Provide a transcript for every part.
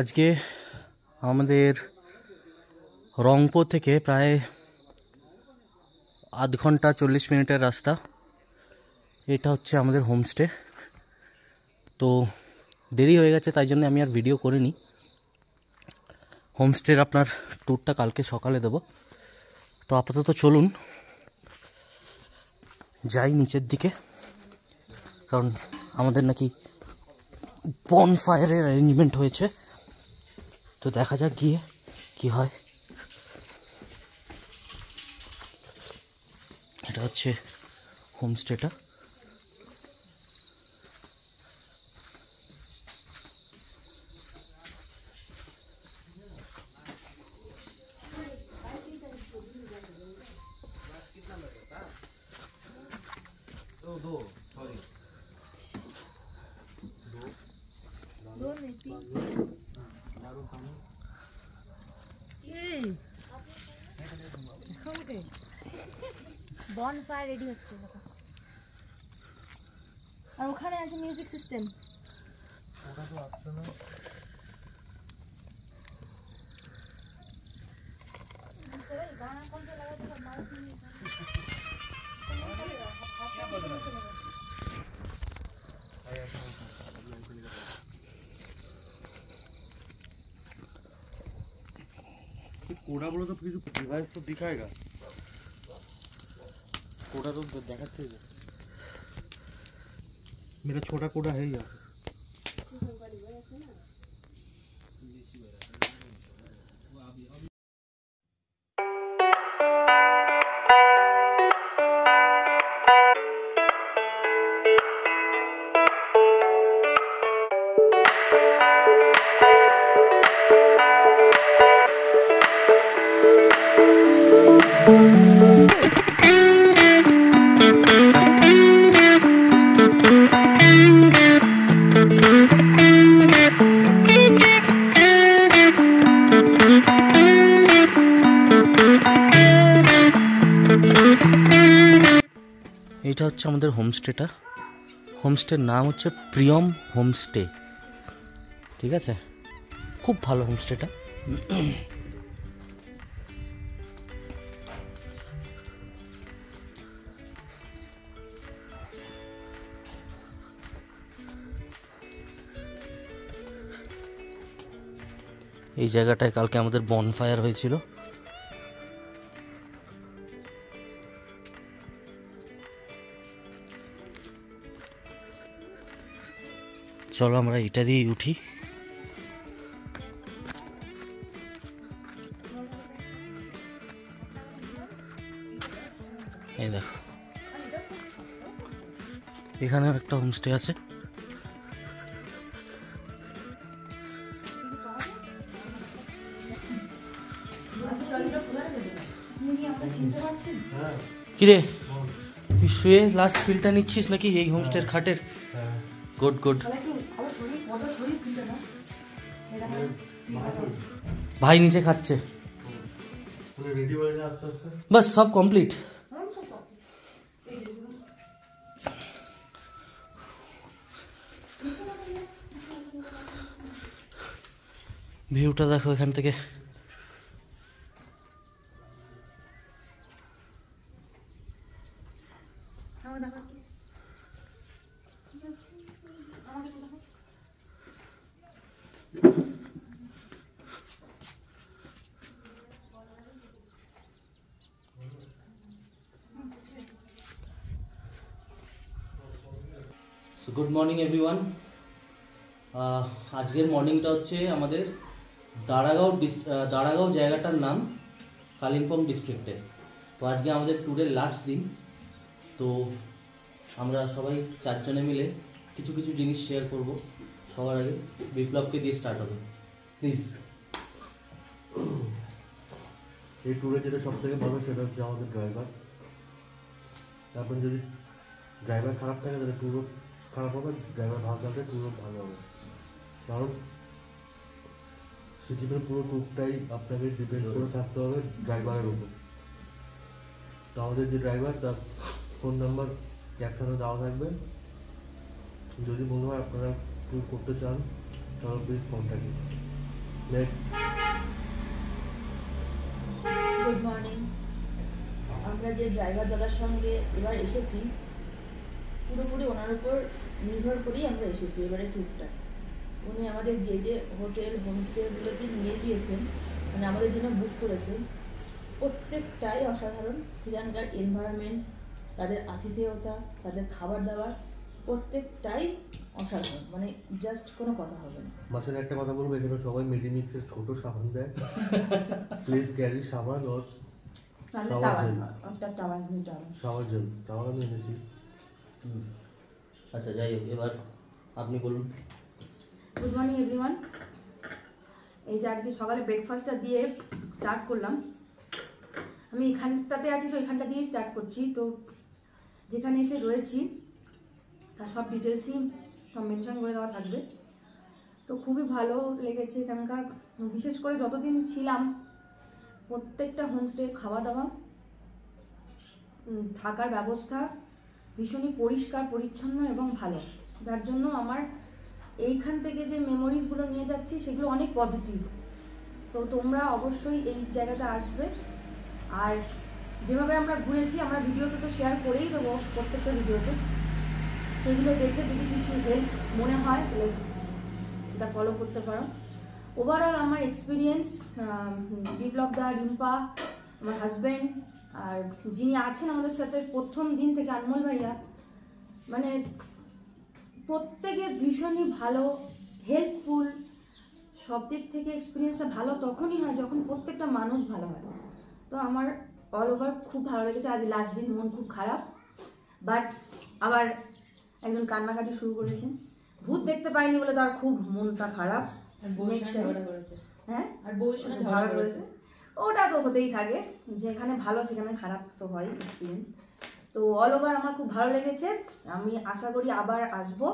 আজকে আমাদের রংপুর থেকে প্রায় আধ ঘন্টা 40 মিনিটের রাস্তা। এটা হচ্ছে আমাদের হোমস্টে। তো দেরি হয়ে গেছে, তাই জন্য আমি আর ভিডিও করিনি। হোমস্টের আপনার ট্যুরটা কালকে সকালে দেব। তো আপাতত চলুন যাই নিচের দিকে, কারণ আমাদের নাকি বনফায়ারের অ্যারেঞ্জমেন্ট হয়েছে। তো দেখা যাক গিয়ে কি হয়। এটা হচ্ছে হোমস্টেটা। বনফায়ার রেডি হচ্ছে দেখো। আর ওখানে আছে মিউজিক সিস্টেম। ওটা তো আসছে না। চলো গানা কোন সে লাগাতে সব মাল দিয়ে कोड़ा बोलो तो किसी डिवाइस तो दिखाएगा। कोड़ा तो दिखाते हैं। मेरा छोटा कोड़ा है यहाँ। এটা হচ্ছে আমাদের হোমস্টেটা। হোমস্টের নাম হচ্ছে প্রিয়ম হোমস্টে। ঠিক আছে, খুব ভালো হোমস্টেটা। এই জায়গাটায় কালকে আমাদের বনফায়ার হয়েছিল। চলো আমরা এটা দিয়েই উঠি। এই দেখো, এখানে একটা হোমস্টে আছে। কিরে, তুই শুয়ে লাস্ট ফিলটা নিচ্ছিস নাকি এই হোমস্টের খাটের? Good good. ভাই নিচে খাচ্ছে। বাস সব কমপ্লিট। ভিউটা দেখো এখান থেকে। Good morning everyone. আজকের মর্নিংটা হচ্ছে আমাদের দাঁড়াগাঁও জায়গাটার নাম কালিম্পং ডিস্ট্রিক্টে। তো আজকে আমাদের ট্যুরের লাস্ট দিন। তো আমরা সবাই চারজনে মিলে কিছু কিছু জিনিস শেয়ার করব। সবার আগে বিপ্লবকে দিয়ে স্টার্ট হবে, প্লিজ। এই ট্যুরে যেটা সব থেকে ভালো সেটা হচ্ছে আমাদের ড্রাইভার। তারপর যদি ড্রাইভার খারাপ থাকে তাহলে ট্যুরও খারাপ হবে, ড্রাইভার ভালো থাকলে ট্যুরও ভালো হবে। কারণ সিকিমের পুরো ট্যুরটাই আপনাকে ডিপেন্ড করে থাকতে হবে ড্রাইভারের উপর। তো আমাদের যে ড্রাইভার, তার ফোন নাম্বার ক্যাপশনে দেওয়া থাকবে। যদি মনে হয় আপনারা ট্যুর করতে চান তাহলে প্লিজ কন্ট্যাক্ট। Good morning. আমরা যে ড্রাইভার দাদার সঙ্গে এবার এসেছি পুরোপুরি ওনার উপর নির্ভর করেই আমরা এসেছি এবারে ট্যুরটা। উনি আমাদের যে যে হোটেল হোমস্টেগুলোতে নিয়ে গিয়েছেন, মানে আমাদের জন্য বুক করেছেন, প্রত্যেকটাই অসাধারণ। সেখানকার এনভায়রনমেন্ট, তাদের আতিথেয়তা, তাদের খাবার দাবার প্রত্যেকটাই অসাধারণ, মানে জাস্ট কোনো কথা হবে না। মাছের একটা কথা বলবো, এখানে সবাই মেডিমিক্সের ছোট সাবান দেয়, প্লিজ ক্যারি সাবান ওর শাওয়ার জেল টাওয়ার আমি এনেছি। আচ্ছা যাই হোক, এবার আপনি বলুন। Good morning everyone. এই যে আজকে সকালে ব্রেকফাস্টটা দিয়ে স্টার্ট করলাম। আমি এখানটাতে আছি তো এখানটা দিয়েই স্টার্ট করছি। তো যেখানে এসে রয়েছি তার সব ডিটেলসই সব মেনশন করে দেওয়া থাকবে। তো খুবই ভালো লেগেছে এখানকার, বিশেষ করে যতদিন ছিলাম প্রত্যেকটা হোমস্টে খাওয়া দাওয়া, থাকার ব্যবস্থা ভীষণই পরিষ্কার পরিচ্ছন্ন এবং ভালো। যার জন্য আমার এইখান থেকে যে মেমোরিজগুলো নিয়ে যাচ্ছি সেগুলো অনেক পজিটিভ। তো তোমরা অবশ্যই এই জায়গাতে আসবে। আর যেভাবে আমরা ঘুরেছি আমরা ভিডিওতে তো শেয়ার করেই দেবো, প্রত্যেকটা ভিডিওতে। সেগুলো দেখে যদি কিছু হেল্প মনে হয় তাহলে সেটা ফলো করতে পারো। ওভারঅল আমার এক্সপিরিয়েন্স, বিপ্লব দা, রিম্পা, আমার হাজব্যান্ড, আর যিনি আছেন আমাদের সাথে প্রথম দিন থেকে আনমোল ভাইয়া, মানে প্রত্যেকে ভীষণই ভালো, হেল্পফুল। সব দিক থেকে এক্সপিরিয়েন্সটা ভালো তখনই হয় যখন প্রত্যেকটা মানুষ ভালো হয়। তো আমার অল ওভার খুব ভালো লেগেছে। আজ লাস্ট দিন, মন খুব খারাপ, বাট আবার একজন কান্নাকাটি শুরু করেছে। ভূত দেখতে পাইনি বলে তার খুব মনটা খারাপ। হ্যাঁ, আর বউয়ের সঙ্গে ঝগড়া করেছে। ওটা তো হতেই থাকে, যেখানে ভালো সেখানে খারাপ তো হয় এক্সপিরিয়েন্স। তো অল ওভার আমার খুব ভালো লেগেছে। আমি আশা করি আবার আসবো,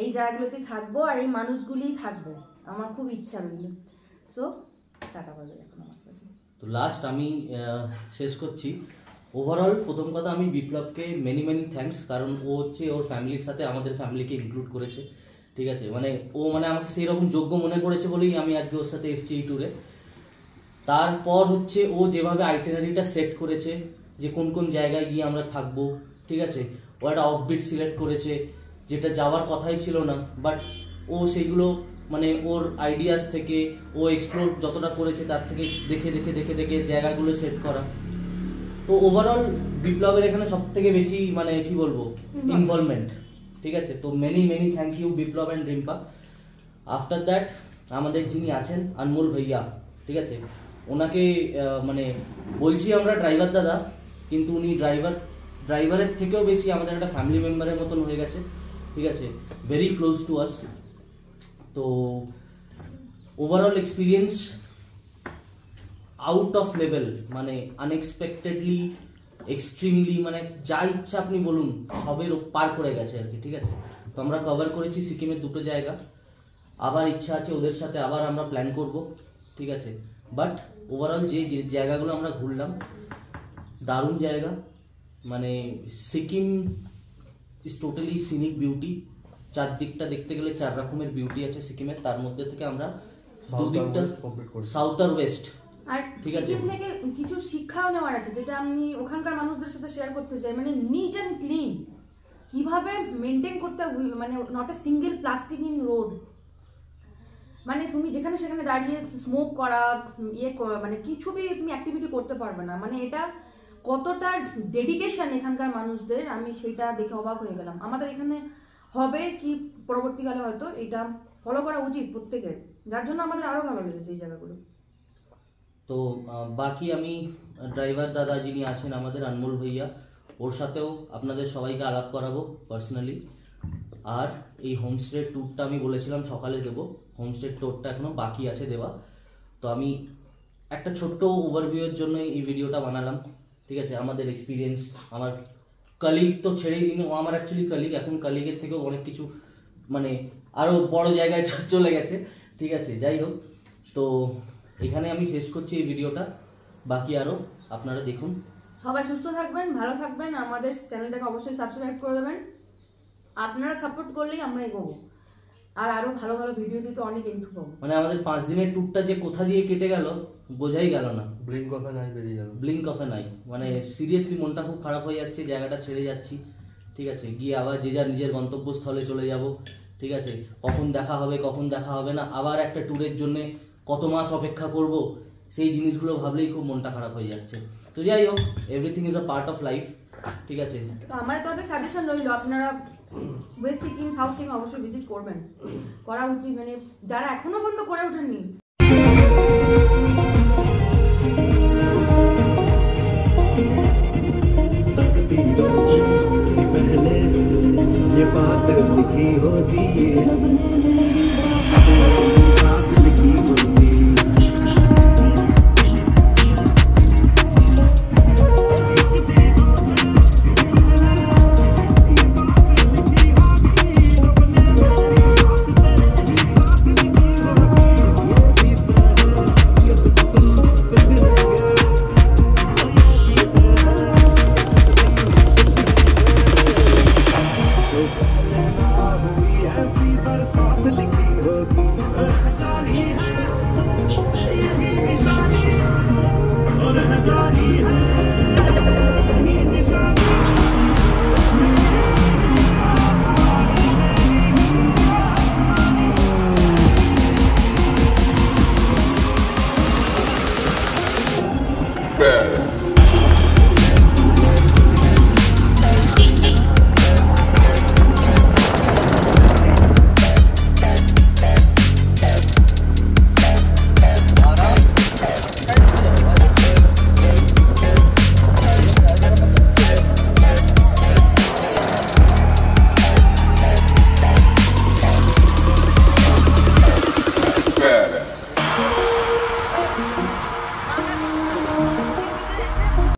এই জায়গাগুলোতেই থাকবো আর এই মানুষগুলিই থাকবো। আমার খুব ইচ্ছা রইল। সো টাটা বলে এখন আমার সাথে। তো লাস্ট আমি শেষ করছি। ওভারঅল প্রথম কথা, আমি বিপ্লবকে মেনি থ্যাঙ্কস, কারণ ও হচ্ছে ওর ফ্যামিলির সাথে আমাদের ফ্যামিলিকে ইনক্লুড করেছে। ঠিক আছে, মানে ও মানে আমাকে সেই রকম যোগ্য মনে করেছে বলেই আমি আজকে ওর সাথে এসেছি এই ট্যুরে। তারপর হচ্ছে ও যেভাবে আইটেনারিটা সেট করেছে, যে কোন কোন জায়গায় গিয়ে আমরা থাকবো, ঠিক আছে, ও একটা অফবিট সিলেক্ট করেছে যেটা যাওয়ার কথাই ছিল না, বাট ও সেইগুলো মানে ওর আইডিয়াস থেকে ও এক্সপ্লোর যতটা করেছে তার থেকে দেখে দেখে দেখে দেখে জায়গাগুলো সেট করা। তো ওভারঅল বিপ্লবের এখানে সব থেকে বেশি মানে কি বলবো ইনভলভমেন্ট। ঠিক আছে, তো many thank you Biplab and Rimpa. After that আমাদের যিনি আছেন আনমোল ভাইয়া, ঠিক আছে, ওনাকে মানে বলছি আমরা ড্রাইভার দাদা, কিন্তু উনি ড্রাইভারের থেকেও বেশি আমাদের একটা ফ্যামিলি মেম্বারের মতন হয়ে গেছে। ঠিক আছে, ভেরি ক্লোজ টু আস। তো overall experience out of level, মানে আনএক্সপেক্টেডলি, এক্সট্রিমলি, মানে যা ইচ্ছা আপনি বলুন সবের পার করে গেছে আর কি। ঠিক আছে, তো আমরা কভার করেছি সিকিমের দুটো জায়গা। আবার ইচ্ছা আছে ওদের সাথে আবার আমরা প্ল্যান করব। ঠিক আছে, বাট ওভারঅল যে জায়গাগুলো আমরা ঘুরলাম দারুণ জায়গা। মানে Sikkim is totally scenic beauty. চারদিকটা দেখতে গেলে 4 রকমের বিউটি আছে সিকিমের, তার মধ্যে থেকে আমরা দুদিকটা সাউথ আর ওয়েস্ট। আর সিকিম থেকে কিছু শিক্ষাও নেওয়ার আছে, যেটা আমি ওখানকার মানুষদের সাথে শেয়ার করতে চাই। মানে নিট অ্যান্ড ক্লিন কিভাবে মেনটেন করতে, মানে not a single plastic in road. মানে তুমি যেখানে সেখানে দাঁড়িয়ে স্মোক করা, মানে কিছু তুমি অ্যাক্টিভিটি করতে পারবে না। মানে এটা কতটা ডেডিকেশন এখানকার মানুষদের, আমি সেটা দেখে অবাক হয়ে গেলাম। আমাদের এখানে হবে কি পরবর্তীকালে হয়তো এটা ফলো করা উচিত প্রত্যেকের, যার জন্য আমাদের আরো ভালো লেগেছে এই জায়গাগুলো। তো বাকি আমি ড্রাইভার দাদা যিনি আছেন আমাদের আনমোল ভাইয়া, ওর সাথেও আপনাদের সবাইকে আলাপ করাবো পার্সোনালি। আর এই হোমস্টে ট্যুরটা আমি বলেছিলাম সকালে দেবো, হোমস্টে ট্যুরটা এখনও বাকি আছে দেওয়া। তো আমি একটা ছোট্ট ওভারভিউয়ের জন্য এই ভিডিওটা বানালাম। ঠিক আছে, আমাদের এক্সপিরিয়েন্স, আমার কলিগ তো ছেড়েই দিন, ও আমার অ্যাকচুয়ালি কলিগ, এখন কলিগের থেকেও অনেক কিছু মানে আরও বড় জায়গায় চলে গেছে। ঠিক আছে, যাই হোক, তো এখানে আমি শেষ করছি এই ভিডিওটা। বাকি আরও আপনারা দেখুন। সবাই সুস্থ থাকবেন, ভালো থাকবেন, আমাদের চ্যানেলটাকে অবশ্যই সাবস্ক্রাইব করে দেবেন। আপনারা সাপোর্ট করলেই আমরা এগোবো। আর আরো ভালো ভালো ভিডিও দিতে অনেক এন্থু পাবো। মানে আমাদের 5 দিনের ট্যুরটা যে কোথা দিয়ে কেটে গেল বোঝাই গেল না। ব্লিঙ্ক অফ অ্যান আই বেরিয়ে গেল। ব্লিঙ্ক অফ অ্যান আই, মানে সিরিয়াসলি মনটা খুব খারাপ হয়ে যাচ্ছে, জায়গাটা ছেড়ে যাচ্ছি। ঠিক আছে, গিয়ে আবার যে যার নিজের গন্তব্যস্থলে চলে যাব। ঠিক আছে, কখন দেখা হবে কখন দেখা হবে না, আবার একটা ট্যুরের জন্য কত মাস অপেক্ষা করব, সেই জিনিসগুলো ভাবলেই খুব মনটা খারাপ হয়ে যাচ্ছে। তো যাই হোক, everything is a part of life. ঠিক আছে, তো আমার তবে সাজেশন রইল, আপনারা ওয়েস্ট সিকিম সাউথ সিকিম অবশ্যই ভিজিট করবেন, করা উচিত, মানে যারা এখনো পর্যন্ত করে ওঠেননি। पहले ये बात लिखी होती है।